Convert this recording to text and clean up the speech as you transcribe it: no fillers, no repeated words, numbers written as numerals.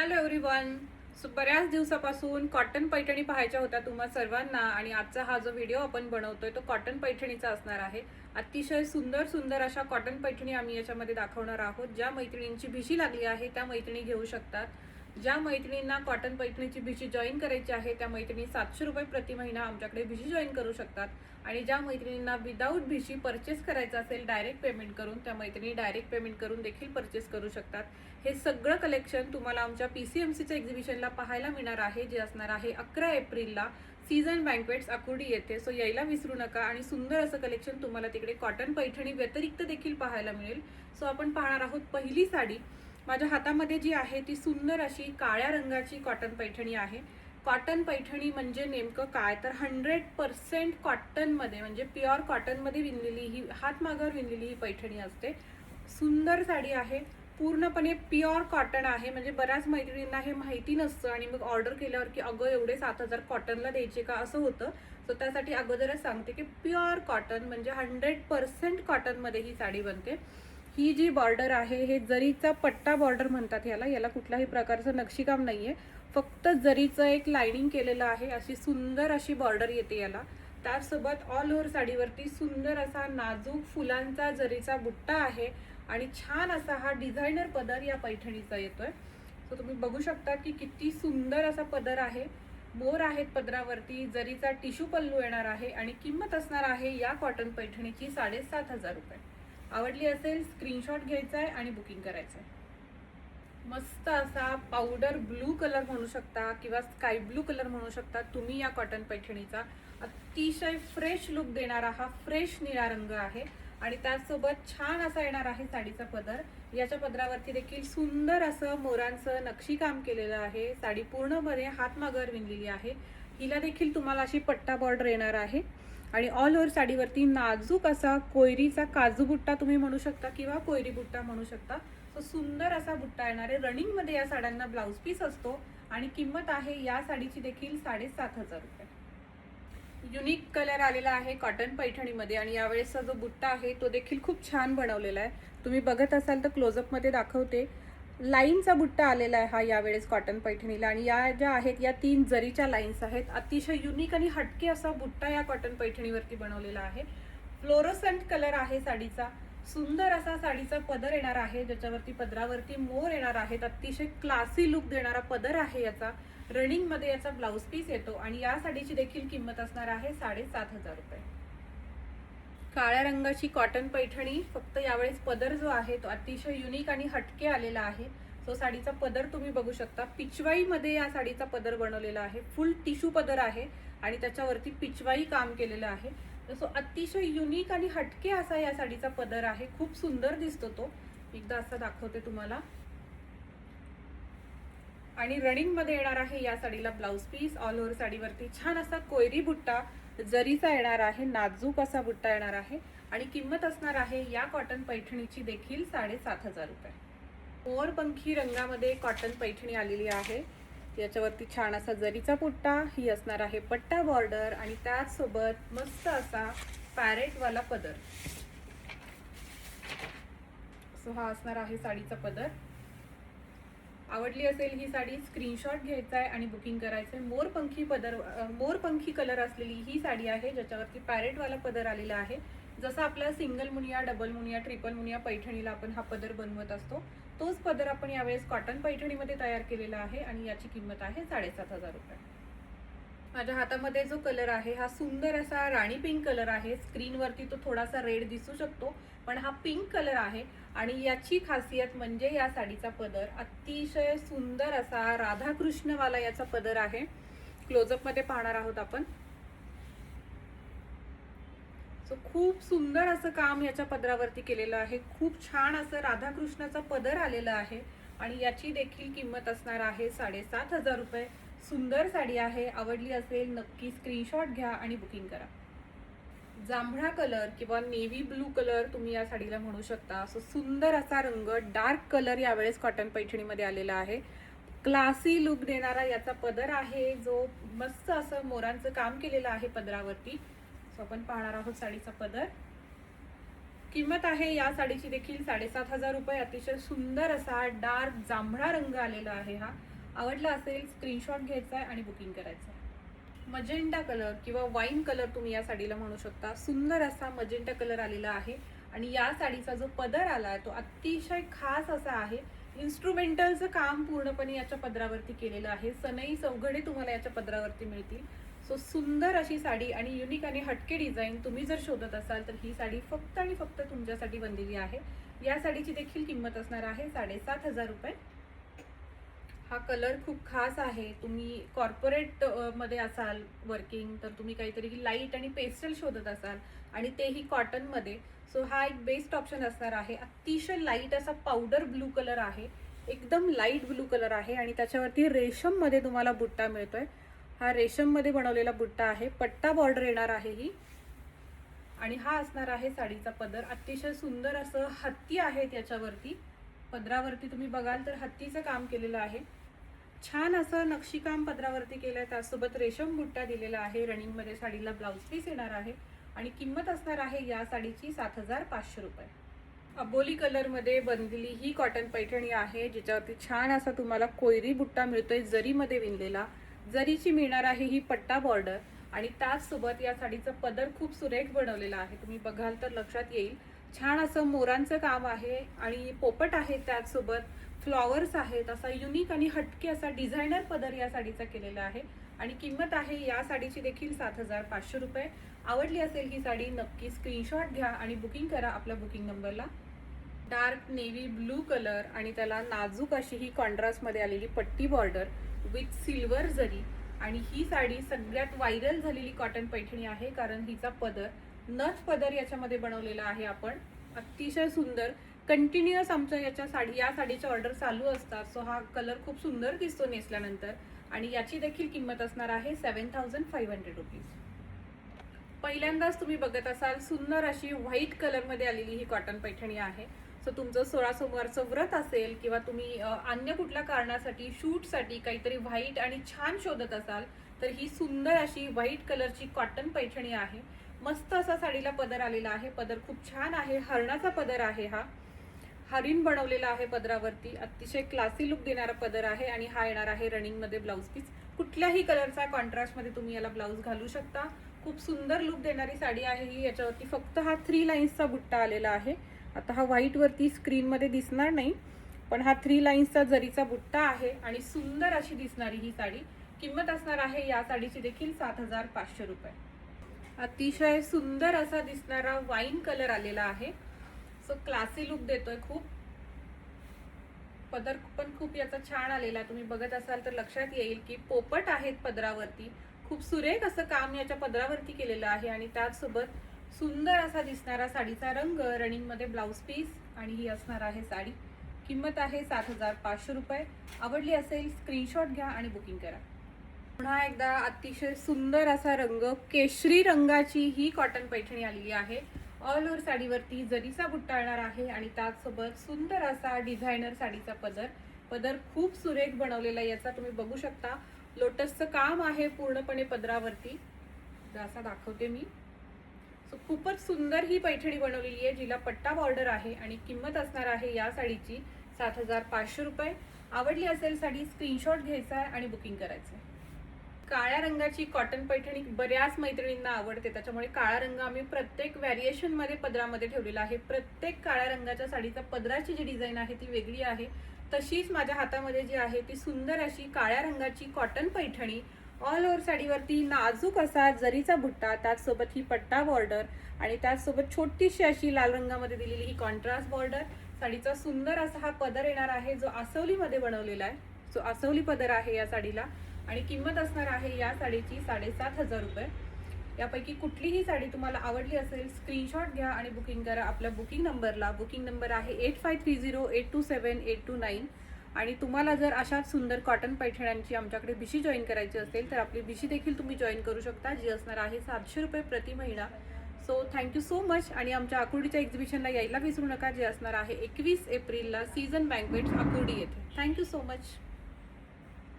Hello everyone. So बऱ्याच दिवसापासून cotton Paithani पाहायच्या होत्या तुम्हा सर्वांना आणि आजचा हा जो व्हिडिओ आपण बनवतोय तो कॉटन पैठणीचा असणार आहे. अतिशय सुंदर सुंदर अशा कॉटन पैठणी आम्ही याच्यामध्ये दाखवणार आहोत. ज्या मैत्रिणींची भिशी लागली आहे त्या मैत्रिणी घेऊ शकतात. ज्या मैत्रिणींना कॉटन पैठणीची भिशी जॉईन करायची आहे त्या मैत्रिणी 700 रुपये प्रति महिना आमच्याकडे भिशी जॉईन करू शकतात. आणि ज्या मैत्रिणींना विदाऊट भिशी परचेस करायचं असेल डायरेक्ट पेमेंट करून त्या मैत्रिणी डायरेक्ट पेमेंट करून देखील परचेस करू शकतात. हे सगळं कलेक्शन तुम्हाला आमच्या PCMCच्या एक्झिबिशनला पाहायला मिळणार आहे, जे असणार आहे 11 एप्रिलला सीझन बँक्वेट्स आकुर्डी येथे. सो यायला विसरू नका आणि सुंदर असं कलेक्शन तुम्हाला तिकडे कॉटन पैठणी व्यतिरिक्त देखील पाहायला मिळेल. सो आपण पाहणार आहोत पहिली साडी. माझ्या हातामध्ये जी आहे ती सुंदर अशी काळ्या रंगाची कॉटन पैठणी आहे. कॉटन पैठणी म्हणजे नेमकं काय, तर 100% कॉटनमध्ये म्हणजे प्युअर कॉटनमध्ये विणलेली ही हातमागावर विणलेली ही पैठणी असते. सुंदर साडी आहे, पूर्णपणे प्युअर कॉटन आहे. म्हणजे बऱ्याच मैत्रिणींना हे माहिती नसतं आणि मग ऑर्डर केल्यावर की अगं एवढे 7,000 कॉटनला द्यायचे का असं होतं. सो त्यासाठी अगोदरच सांगते की प्युअर कॉटन म्हणजे 100% कॉटनमध्ये ही साडी बनते. ही जी बॉर्डर आहे हे जरीचा पट्टा बॉर्डर म्हणतात याला. याला कुठल्याही प्रकारचं नक्षीकाम नाहीये, फक्त जरीचं एक लाइनिंग केलेलं आहे. अशी सुंदर अशी बॉर्डर येते याला. त्यासोबत ऑल ओव्हर साडीवरती सुंदर असा नाजूक फुलांचा जरीचा बुट्टा आहे आणि छान असा हा डिझायनर पदर या पैठणीचा येतोय. सो तुम्ही बघू शकता की किती सुंदर असा पदर आहे. मोर आहेत पदरावरती, जरीचा टिश्यू पल्लू येणार आहे आणि किंमत असणार आहे या कॉटन पैठणीची 7,500 रुपये. आवडली असेल स्क्रीनशॉट घ्यायचा आहे आणि बुकिंग करायचं आहे. मस्त असा पावडर ब्लू कलर म्हणू शकता किंवा स्काय ब्लू कलर म्हणू शकता तुम्ही या कॉटन पैठणीचा. अतिशय फ्रेश लुक देणारा हा फ्रेश निळा रंग आहे आणि त्याचसोबत छान असा येणार आहे साडीचा पदर. याच्या पदरावरती देखील सुंदर असं मोरांचं नक्षीकाम केलेलं आहे. साडी पूर्णपणे हातमागावर विणलेली आहे. हिला देखील तुम्हाला अशी पट्टा बॉर्डर येणार आहे आणि ऑल ओव्हर साडीवरती नाजूक असा कोयरीचा काजू बुट्टा तुम्ही म्हणू शकता किंवा कोयरी बुट्टा म्हणू शकता. तो सुंदर असा बुट्टा येणार आहे. रनिंगमध्ये या साड्यांना ब्लाउज पीस असतो आणि किंमत आहे या साडीची देखील 7,500 रुपये. युनिक कलर आलेला आहे कॉटन पैठणीमध्ये आणि यावेळेसचा जो बुट्टा आहे तो देखील खूप छान बनवलेला आहे. तुम्ही बघत असाल तर क्लोजअपमध्ये दाखवते. लाईनचा बुट्टा आलेला आहे हा यावेळेस कॉटन पैठणीला आणि या ज्या आहेत या 3 जरीच्या लाईन्स आहेत. अतिशय युनिक आणि हटके असा बुट्टा या कॉटन पैठणीवरती बनवलेला आहे. फ्लोरोसंट कलर आहे साडीचा. सुंदर असा साडीचा पदर येणार आहे ज्याच्यावरती पदरावरती मोर येणार आहेत. अतिशय क्लासी लुक देणारा पदर आहे याचा. रनिंग मध्ये याचा ब्लाउज पीस येतो आणि या साडीची देखील किंमत असणार आहे 7,500 रुपये. काळ्या रंगाची कॉटन पैठणी. फक्त यावेळेस पदर जो आहे तो अतिशय युनिक आणि हटके आलेला आहे. सो साडीचा पदर तुम्ही बघू शकता. पिचवाई मध्ये या साडीचा पदर बनवलेला आहे. फुल टिश्यू पदर आहे आणि त्याच्यावरती पिचवाई काम केलेलं आहे. सो अतिशय युनिक आणि हटके असा या साडीचा पदर आहे. खूप सुंदर दिसतो तो. एकदा असा दाखवते तुम्हाला. आणि रनिंग मध्ये येणार आहे या साडीला ब्लाउज पीस. ऑल ओव्हर साडीवरती छान असा कोयरी बुट्टा जरीचा येणार आहे. नाजूक असा बुट्टा येणार आहे आणि किंमत असणार आहे या कॉटन पैठणीची देखील 7,500 रुपये. मोरपंखी रंगामध्ये कॉटन पैठणी आलेली आहे. याच्यावरती छान असा जरीचा बुट्टा. ही असणार आहे पट्टा बॉर्डर आणि त्याचसोबत मस्त असा पॅरेटवाला पदर. सो हा असणार आहे साडीचा पदर. आवडली असेल ही साडी स्क्रीनशॉट घ्यायचा आहे आणि बुकिंग करायचं आहे. मोरपंखी कलर असलेली ही साडी आहे ज्याच्यावरती पॅरेटवाला पदर आलेला आहे. जसं आपला सिंगल मुनिया, डबल मुनिया, ट्रिपल मुनिया पैठणीला आपण हा पदर बनवत असतो तोच पदर आपण यावेळेस कॉटन पैठणीमध्ये तयार केलेला आहे आणि याची किंमत आहे 7,500 रुपये. माझ्या हातामध्ये जो कलर आहे हा सुंदर असा राणी पिंक कलर आहे. स्क्रीनवरती तो थोडासा रेड दिसू शकतो पण हा पिंक कलर आहे आणि याची खासियत म्हणजे या साडीचा पदर अतिशय सुंदर असा राधाकृष्णवाला याचा पदर आहे. क्लोजअप मध्ये पाहणार आहोत आपण. सो खूप सुंदर असं काम याच्या पदरावरती केलेलं आहे. खूप छान असं राधाकृष्णाचा पदर आलेला आहे आणि याची देखील किंमत असणार आहे 7,500 रुपये. सुंदर साडी आहे. आवडली असेल नक्की स्क्रीनशॉट घ्या आणि बुकिंग करा. जांभळा कलर किंवा नेव्ही ब्लू कलर तुम्ही या साडीला म्हणू शकता. सो सुंदर असा रंग डार्क कलर यावेळेस कॉटन पैठणीमध्ये आलेला आहे. क्लासी लुक देणारा याचा पदर आहे जो मस्त असं मोरांचं काम केलेलं आहे पदरावरती. सो आपण पाहणार आहोत साडीचा पदर. किंमत आहे या साडीची देखील 7,500 रुपये. अतिशय सुंदर असा डार्क जांभळा रंग आलेला आहे हा. आवडला असेल स्क्रीनशॉट घ्यायचा आहे आणि बुकिंग करायचं आहे। मजेंटा कलर किंवा वाईन कलर तुम्ही या साडीला म्हणू शकता। सुंदर असा मजेंटा कलर आलेला आहे आणि या साडीचा जो पदर आला तो अतिशय खास असा आहे। इन्स्ट्रुमेंटलचं काम पूर्णपणे याच्या पदरावरती केलेलं आहे। सनई चौघडे तुम्हाला याच्या पदरावरती मिळतील। सो सुंदर अशी साडी आणि युनिक आणि हटके डिझाईन तुम्ही जर शोधत असाल तर ही साडी फक्त आणि फक्त तुमच्यासाठी बनलेली आहे। या साडीची देखील किंमत असणार आहे 7,500 रुपये। हा कलर खूप खास आहे। तुम्ही कॉर्पोरेट मध्ये असाल वर्किंग तर तुम्ही काहीतरी लाईट आणि पेस्टल शोधत असाल आणि तेही कॉटन मध्ये, सो हा एक बेस्ट ऑप्शन असणार आहे। अतिशय लाईट असा पावडर ब्लू कलर आहे, एकदम लाईट ब्लू कलर आहे आणि त्याच्यावरती रेशम मध्ये तुम्हाला बुट्टा मिळतोय। हा रेशम मध्ये बनवलेला बुट्टा आहे, पट्टा बॉर्डर येणार आहे ही आणि हा असणार आहे साडीचा पदर। अतिशय सुंदर असं हत्ती आहे त्याच्यावरती, पदरावरती तुम्ही बघाल तर हत्तीचं काम केलेलं आहे। छान असं नक्षीकाम पदरावरती केलंय, त्यासोबत रेशम बुट्टा दिलेला आहे। रनिंग मध्ये साडीला ब्लाउज पीस येणार आहे आणि किंमत असणार आहे या साडीची 7,500 रुपये। अबोली कलर मध्ये बनलेली ही कॉटन पैठणी आहे, जिच्यावरती छान असा तुम्हाला कोयरी बुट्टा मिळतोय जरीमध्ये विणलेला। जरीची मिळणार आहे ही पट्टा बॉर्डर आणि त्याचसोबत या साडीचं पदर खूप सुरेख बनवलेला आहे। तुम्ही बघाल तर लक्षात येईल, छान असं मोरांचं काम आहे आणि पोपट आहे, त्याचसोबत फ्लॉवर्स आहेत। असा युनिक आणि हटके असा डिझायनर पदर या साडीचा केलेला आहे आणि किंमत आहे या साडीची देखील 7,500 रुपये। आवडली असेल ही साडी नक्की स्क्रीनशॉट घ्या आणि बुकिंग करा आपल्या बुकिंग नंबरला। डार्क नेव्ही ब्लू कलर आणि त्याला नाजूक अशी ही कॉन्ट्रास्ट मध्ये आलेली पट्टी बॉर्डर विथ सिल्वर जरी आणि ही साडी सगळ्यात व्हायरल झालेली कॉटन पैठणी आहे, कारण हिचा पदर नथ पदर याच्यामध्ये बनवलेला आहे आपण। अतिशय सुंदर कंटिन्युअस आमच्या या साडीच्या ऑर्डर चालू असतात। सो हा कलर खूप सुंदर दिसतो नेसल्यानंतर आणि याची देखील किंमत असणार आहे 7,500 रुपीज। पहिल्यांदाच तुम्ही बघत असाल सुंदर अशी व्हाईट कलर मध्ये आलेली ही कॉटन पैठणी आहे। सो तुमचं 16 सोमवारचं व्रत असेल किंवा तुम्ही अन्य कुठल्या कारणासाठी शूटसाठी काहीतरी व्हाईट आणि छान शोधत असाल तर ही सुंदर अशी व्हाईट कलरची कॉटन पैठणी आहे। मस्त असा साडीला पदर आलेला आहे, पदर खूप छान आहे, हरणाचा पदर आहे, हा हरिण बनवलेला आहे पदरावरती। अतिशय क्लासी लुक देणारा पदर आहे आणि हा येणार आहे रनिंग मध्ये ब्लाउज पीस। कुठल्याही कलरचा कॉन्ट्रास्ट मध्ये तुम्ही याला ब्लाउज घालू शकता। खूप सुंदर लुक देणारी साडी आहे ही। याच्यावरती फक्त हा 3 लाईन्सचा बुट्टा आलेला आहे। आता हा व्हाईट वरती स्क्रीन मध्ये दिसणार नाही, पण हा 3 लाईन्सचा जरीचा बुट्टा आहे आणि सुंदर अशी दिसणारी ही साडी। किंमत असणार आहे या साडीची देखील 7,500 रुपये। अतिशय सुंदर असा दिसणारा वाईन कलर आलेला आहे, सो क्लासी लुक देतोय खूप। पदर पण खूप याचा छान आलेला, तुम्ही बघत असाल तर लक्षात येईल की पोपट आहेत पदरावरती। खूप सुरेख असं काम याच्या पदरावरती केलेलं आहे आणि त्याचसोबत सुंदर असा दिसणारा साडीचा रंग, रनिंग मध्ये ब्लाउज पीस आणि ही असणार आहे साडी। किंमत आहे 7,500 रुपये। आवडली असेल स्क्रीनशॉट घ्या आणि बुकिंग करा। पुन्हा एकदा अतिशय सुंदर असा रंग, केशरी रंगाची ही कॉटन पैठणी आलेली आहे। ऑल ओव्हर साडीवरती जरीचा बुट्टा येणार आहे आणि त्याचसोबत सुंदर असा डिझायनर साडीचा पदर खूप सुरेख बनवलेला आहे। याचा तुम्ही बघू शकता लोटसचं काम आहे पूर्णपणे पदरावरती, असा दाखवते मी। सो खूपच सुंदर ही पैठणी बनवलेली आहे, जिला पट्टा बॉर्डर आहे आणि किंमत असणार आहे या साडीची 7,500 रुपये। आवडली असेल साडी स्क्रीनशॉट घ्यायचा आहे आणि बुकिंग करायचं आहे। काळ्या रंगाची कॉटन पैठणी बऱ्याच मैत्रिणींना आवडते, त्याच्यामुळे काळा रंग आम्ही प्रत्येक व्हॅरिएशन मध्ये पदरामध्ये ठेवलेला आहे। प्रत्येक काळ्या रंगाच्या साडीचा पदराची जी डिझाईन आहे ती वेगळी आहे। तशीच माझ्या हातामध्ये जी आहे ती सुंदर अशी काळ्या रंगाची कॉटन पैठणी, ऑल ओव्हर साडीवरती नाजूक असा जरीचा बुट्टा, त्याचसोबत ही पट्टा बॉर्डर आणि त्याचसोबत छोटीशी अशी लाल रंगामध्ये दिलेली ही कॉन्ट्रास्ट बॉर्डर। साडीचा सुंदर असा हा पदर येणार आहे जो आसवलीमध्ये बनवलेला आहे। सो आसवली पदर आहे या साडीला आणि किंमत असणार आहे या साडीची 7,500 रुपये। यापैकी कुठलीही साडी तुम्हाला आवडली असेल स्क्रीनशॉट घ्या आणि बुकिंग करा आपल्या बुकिंग नंबरला। बुकिंग नंबर आहे 8530827829 आणि तुम्हाला जर अशाच सुंदर कॉटन पैठण्यांची आमच्याकडे भिशी जॉईन करायची असेल तर आपली भिशी देखील तुम्ही जॉईन करू शकता, जी असणार आहे 700 रुपये प्रति महिना। सो थँक्यू सो मच आणि आमच्या आकुर्डीच्या एक्झिबिशनला यायला विसरू नका, जे असणार आहे 21 एप्रिलला सीझन बँक्वेट्स आकुर्डी येथे। Thank you so much.